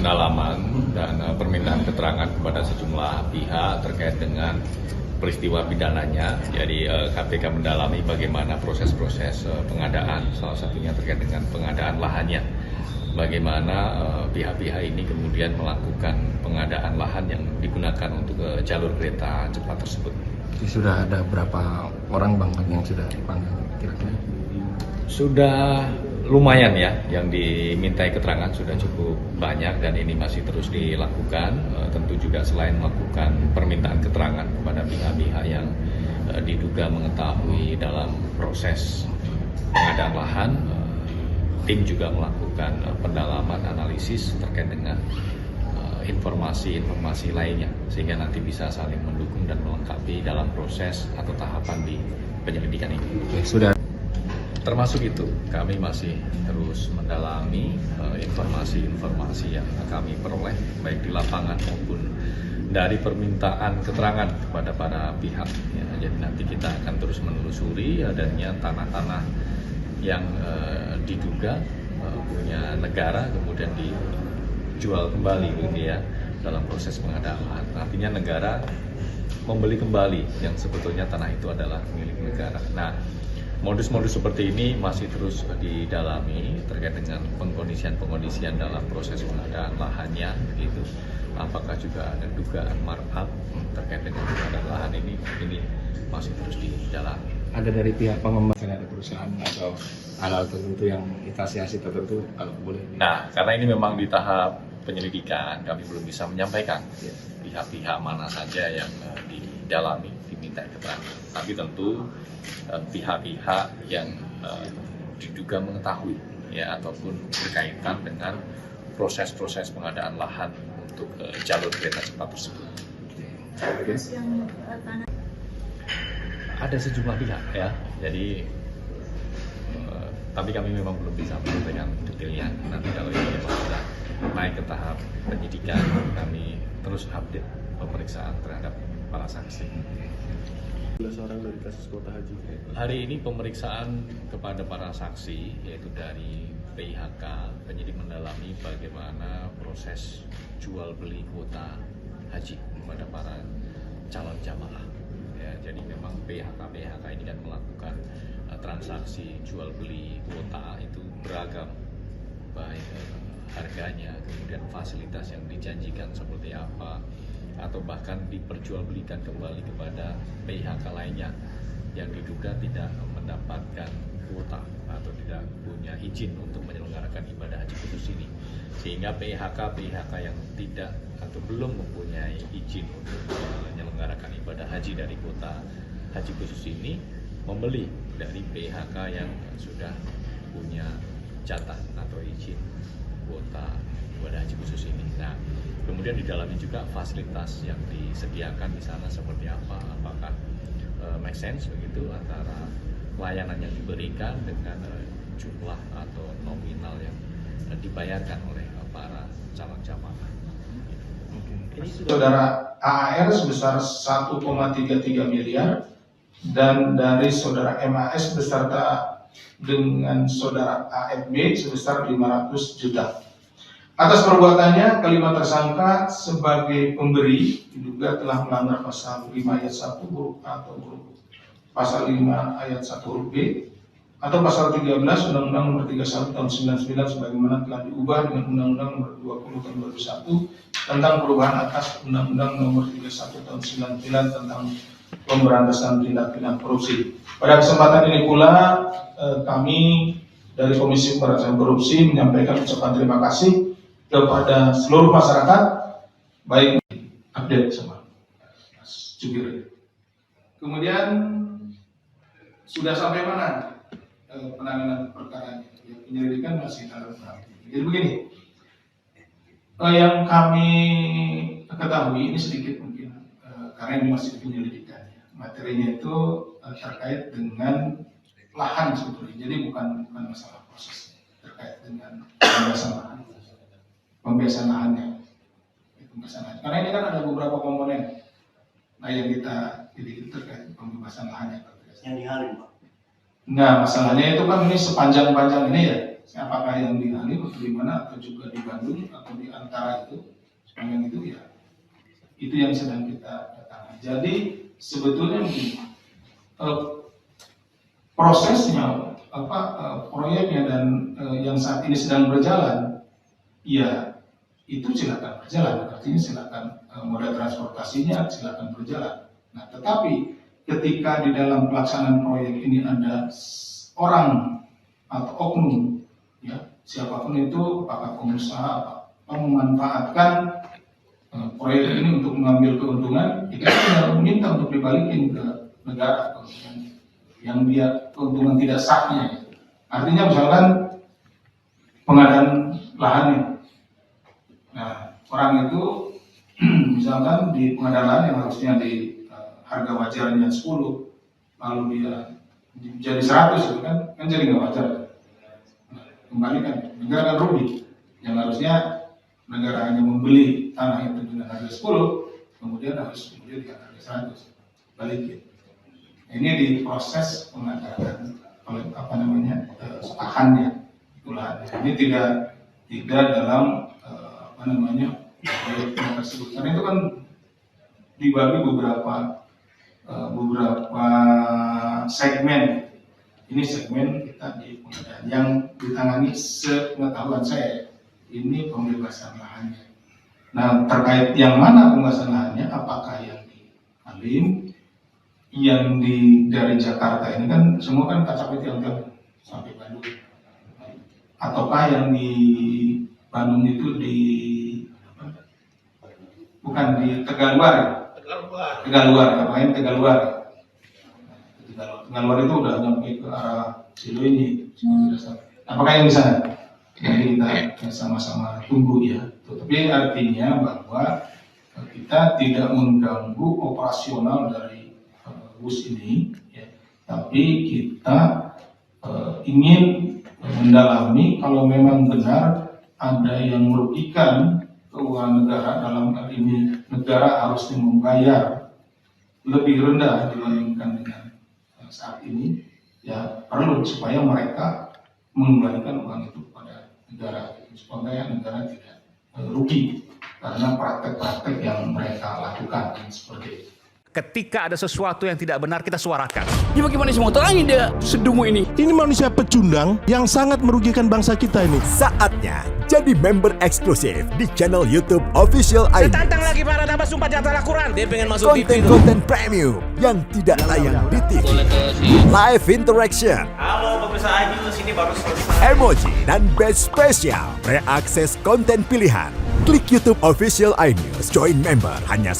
pendalaman dan permintaan keterangan kepada sejumlah pihak terkait dengan peristiwa pidananya. Jadi KPK mendalami bagaimana proses-proses pengadaan, salah satunya terkait dengan pengadaan lahannya. Bagaimana pihak-pihak ini kemudian melakukan pengadaan lahan yang digunakan untuk jalur kereta cepat tersebut. Jadi sudah ada berapa orang Bang yang sudah dipanggil kira-kira? Sudah lumayan ya, yang dimintai keterangan sudah cukup banyak dan ini masih terus dilakukan. Tentu juga selain melakukan permintaan keterangan kepada pihak-pihak yang diduga mengetahui dalam proses pengadaan lahan, tim juga melakukan pendalaman analisis terkait dengan informasi-informasi lainnya sehingga nanti bisa saling mendukung dan melengkapi dalam proses atau tahapan di penyelidikan ini. Sudah. Termasuk itu, kami masih terus mendalami informasi-informasi yang kami peroleh baik di lapangan maupun dari permintaan keterangan kepada para pihak. Ya, jadi nanti kita akan terus menelusuri adanya tanah-tanah yang diduga punya negara kemudian dijual kembali gitu ya dalam proses pengadaan. Artinya negara membeli kembali yang sebetulnya tanah itu adalah milik negara. Nah, modus-modus seperti ini masih terus didalami terkait dengan pengkondisian dalam proses pengadaan lahannya begitu. Apakah juga ada dugaan markup terkait dengan pengadaan lahan ini masih terus didalami. Ada dari pihak pengembang, ada perusahaan atau hal-hal tertentu yang investasi tertentu kalau boleh. Nah, karena ini memang di tahap penyelidikan, kami belum bisa menyampaikan pihak-pihak mana saja yang didalami, diminta keterangan. Tapi tentu pihak-pihak yang diduga mengetahui ya ataupun berkaitan dengan proses-proses pengadaan lahan untuk jalur kereta cepat tersebut. Ada sejumlah pihak ya, jadi tapi kami memang belum bisa menyampaikan detailnya. Nanti kalau ini memang sudah naik ke tahap penyidikan, kami terus update pemeriksaan terhadap para saksi. 11 orang dari kasus kuota haji. Hari ini pemeriksaan kepada para saksi yaitu dari PIHK, penyidik mendalami bagaimana proses jual beli kuota haji kepada para calon jamaah. Ya, jadi memang PIHK ini kan melakukan transaksi jual beli kuota itu beragam, baik harganya, kemudian fasilitas yang dijanjikan seperti apa, atau bahkan diperjualbelikan kembali kepada PIHK lainnya yang diduga tidak mendapatkan kuota atau tidak punya izin untuk menyelenggarakan ibadah haji khusus ini, sehingga PIHK yang tidak atau belum mempunyai izin untuk menyelenggarakan ibadah haji dari kuota haji khusus ini membeli dari PIHK yang sudah punya jatah atau izin kuota ibadah haji khusus ini. Nah, kemudian di dalamnya juga fasilitas yang disediakan di sana seperti apa, apakah make sense begitu antara layanan yang diberikan dengan jumlah atau nominal yang dibayarkan oleh para calon jamaah. Saudara AAR sebesar 1,33 miliar dan dari saudara MAS beserta dengan saudara AFB sebesar 500 juta. Atas perbuatannya, kelima tersangka sebagai pemberi diduga telah melanggar pasal 5 ayat 1 huruf A atau huruf pasal 5 ayat 1 huruf B atau pasal 13 Undang-Undang Nomor 31 Tahun 99 sebagaimana telah diubah dengan Undang-Undang Nomor 20 Tahun 2001 tentang perubahan atas Undang-Undang Nomor 31 Tahun 99 tentang pemberantasan tindak pidana korupsi. Pada kesempatan ini pula kami dari Komisi Pemberantasan Korupsi menyampaikan ucapan terima kasih kepada seluruh masyarakat, baik update sama Mas Jubir. Kemudian sudah sampai mana penanganan perkaranya? Ya, penyelidikan masih dalam tahap. Jadi begini, yang kami ketahui ini sedikit mungkin karena ini masih penyelidikan. Materinya itu terkait dengan lahan sebetulnya, jadi bukan masalah proses terkait dengan pembebasan lahannya. Karena ini kan ada beberapa komponen, nah yang kita jadi terkait pembebasan lahannya. Yang di Halim, Pak. Nah, masalahnya itu kan ini sepanjang-panjang ini ya, apakah yang di Halim atau di mana atau juga di Bandung atau di sementara itu, sepanjang itu ya, itu yang sedang kita tangani. Jadi sebetulnya prosesnya, proyeknya dan yang saat ini sedang berjalan, ya itu silakan berjalan. Artinya silakan moda transportasinya silakan berjalan. Nah, tetapi ketika di dalam pelaksanaan proyek ini ada orang atau oknum, ya siapapun itu, apakah pengusaha, memanfaatkan proyek ini untuk mengambil keuntungan, kita tidak meminta untuk dibalikin ke negara keuntungan yang dia keuntungan tidak sahnya. Artinya misalkan pengadaan lahannya, nah orang itu misalkan di pengadaan lahan yang harusnya di harga wajarnya 10, lalu dia jadi 100, itu kan jadi nggak wajar. Nah, kembalikan, negara kan rugi. Yang harusnya negara hanya membeli tanah itu dengan harga 10, kemudian dengan harga 100, balikin. Ini diproses pengadaan oleh lahannya, lahannya. Ini tidak dalam proyek tersebut. Karena itu kan dibagi beberapa segmen. Ini segmen kita di pengadaan yang ditangani sepengetahuan saya. Ini pembebasan lahannya. Nah, terkait yang mana pembebasan lahannya, apakah yang di Halim, yang dari Jakarta ini kan semua kan KCP tiang-tiang sampai Bandung, ataukah yang di Bandung itu bukan di Tegaluar, apakah Tegaluar itu udah nyampe ke arah Cileunyi, apakah yang di sana? Jadi kita sama-sama tunggu ya. Tapi artinya bahwa kita tidak mengganggu operasional dari bus ini, ya. Tapi kita ingin mendalami kalau memang benar ada yang merugikan keuangan negara. Dalam hal ini negara harusnya membayar lebih rendah dibandingkan dengan saat ini, ya perlu supaya mereka mengembalikan uang itu kepada negara, supaya negara tidak rugi karena praktek-praktek yang mereka lakukan seperti itu. Ketika ada sesuatu yang tidak benar, kita suarakan. Ya bagaimana semua orang ini sedungu ini? Ini manusia pecundang yang sangat merugikan bangsa kita ini. Saatnya jadi member eksklusif di channel YouTube Official iNews. Tantang lagi para tambah sumpah di atas Al-Quran. Dia pengen masuk TV. Konten-konten premium yang tidak tayang di TV. Live interaction. Halo pemirsa iNews, ini baru selesai. Emoji dan badge spesial. Reakses konten pilihan. Klik YouTube Official iNews. Join member hanya